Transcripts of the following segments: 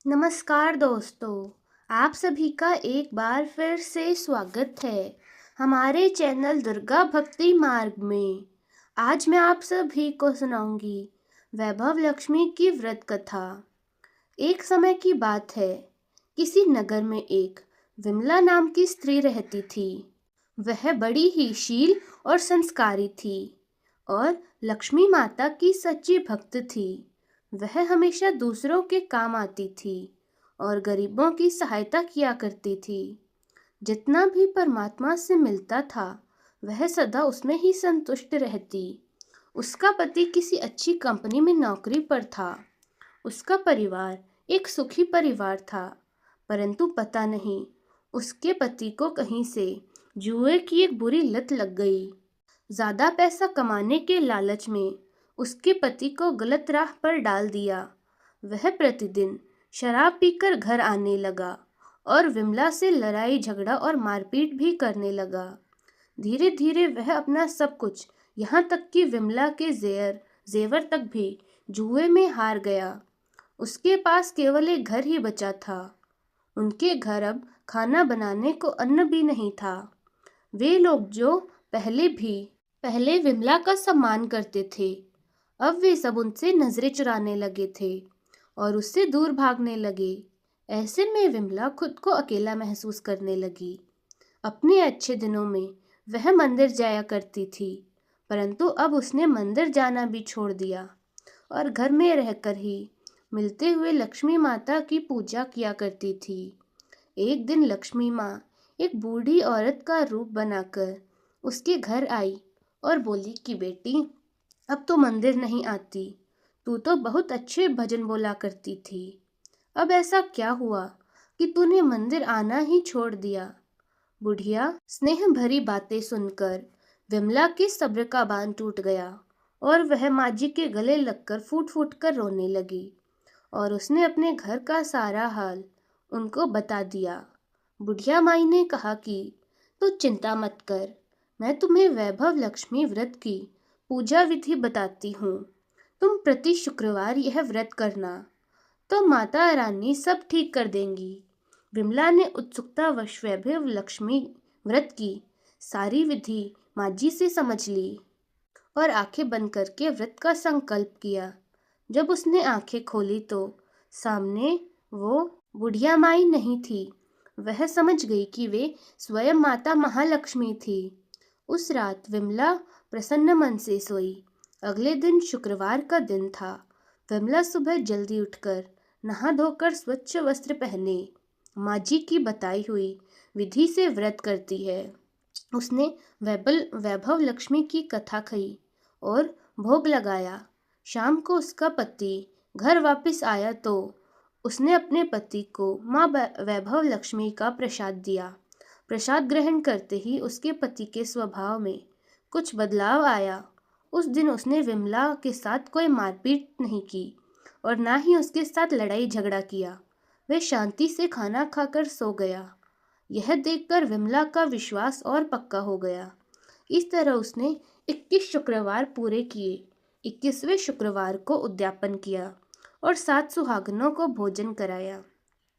नमस्कार दोस्तों, आप सभी का एक बार फिर से स्वागत है हमारे चैनल दुर्गा भक्ति मार्ग में। आज मैं आप सभी को सुनाऊंगी वैभव लक्ष्मी की व्रत कथा। एक समय की बात है, किसी नगर में एक विमला नाम की स्त्री रहती थी। वह बड़ी ही शील और संस्कारी थी और लक्ष्मी माता की सच्ची भक्त थी। वह हमेशा दूसरों के काम आती थी और गरीबों की सहायता किया करती थी। जितना भी परमात्मा से मिलता था वह सदा उसमें ही संतुष्ट रहती। उसका पति किसी अच्छी कंपनी में नौकरी पर था। उसका परिवार एक सुखी परिवार था, परंतु पता नहीं उसके पति को कहीं से जुए की एक बुरी लत लग गई। ज्यादा पैसा कमाने के लालच में उसके पति को गलत राह पर डाल दिया। वह प्रतिदिन शराब पीकर घर आने लगा और विमला से लड़ाई झगड़ा और मारपीट भी करने लगा। धीरे धीरे वह अपना सब कुछ, यहाँ तक कि विमला के जेवर तक भी जुए में हार गया। उसके पास केवल एक घर ही बचा था। उनके घर अब खाना बनाने को अन्न भी नहीं था। वे लोग जो पहले विमला का सम्मान करते थे, अब वे सब उनसे नजरें चुराने लगे थे और उससे दूर भागने लगे। ऐसे में विमला खुद को अकेला महसूस करने लगी। अपने अच्छे दिनों में वह मंदिर जाया करती थी, परंतु अब उसने मंदिर जाना भी छोड़ दिया और घर में रहकर ही मिलते हुए लक्ष्मी माता की पूजा किया करती थी। एक दिन लक्ष्मी माँ एक बूढ़ी औरत का रूप बनाकर उसके घर आई और बोली कि बेटी, अब तो मंदिर नहीं आती। तू तो बहुत अच्छे भजन बोला करती थी। अब ऐसा क्या हुआ कि तूने मंदिर आना ही छोड़ दिया? बुढ़िया स्नेह भरी बातें सुनकर विमला के सब्र का बांध टूट गया और वह माँ जी के गले लगकर फूट फूट कर रोने लगी और उसने अपने घर का सारा हाल उनको बता दिया। बुढ़िया माई ने कहा कि तू चिंता मत कर, मैं तुम्हें वैभव लक्ष्मी व्रत की पूजा विधि बताती हूँ। तुम प्रति शुक्रवार यह व्रत करना, तो माता रानी सब ठीक कर देंगी। विमला ने उत्सुकतावश वैभव लक्ष्मी व्रत की सारी विधि माँ जी से समझ ली और आंखें बंद करके व्रत का संकल्प किया। जब उसने आंखें खोली तो सामने वो बुढ़िया माई नहीं थी। वह समझ गई कि वे स्वयं माता महालक्ष्मी थी। उस रात विमला प्रसन्न मन से सोई। अगले दिन शुक्रवार का दिन था। विमला सुबह जल्दी उठकर नहा धोकर स्वच्छ वस्त्र पहने माँ जी की बताई हुई विधि से व्रत करती है। उसने वैभव लक्ष्मी की कथा कही और भोग लगाया। शाम को उसका पति घर वापस आया तो उसने अपने पति को माँ वैभव लक्ष्मी का प्रसाद दिया। प्रसाद ग्रहण करते ही उसके पति के स्वभाव में कुछ बदलाव आया। उस दिन उसने विमला के साथ कोई मारपीट नहीं की और ना ही उसके साथ लड़ाई झगड़ा किया। वह शांति से खाना खाकर सो गया। यह देखकर विमला का विश्वास और पक्का हो गया। इस तरह उसने 21 शुक्रवार पूरे किए। 21वें शुक्रवार को उद्यापन किया और 7 सुहागनों को भोजन कराया।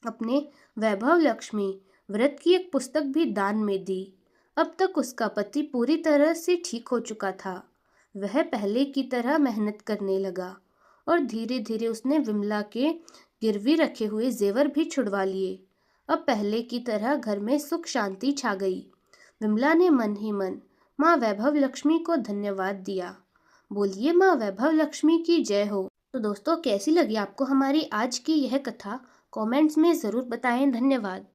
अपने वैभव लक्ष्मी व्रत की एक पुस्तक भी दान में दी। अब तक उसका पति पूरी तरह से ठीक हो चुका था। वह पहले की तरह मेहनत करने लगा और धीरे धीरे उसने विमला के गिरवी रखे हुए जेवर भी छुड़वा लिए। अब पहले की तरह घर में सुख शांति छा गई। विमला ने मन ही मन माँ वैभव लक्ष्मी को धन्यवाद दिया। बोलिए माँ वैभव लक्ष्मी की जय हो। तो दोस्तों, कैसी लगी आपको हमारी आज की यह कथा? कमेंट्स में ज़रूर बताएं। धन्यवाद।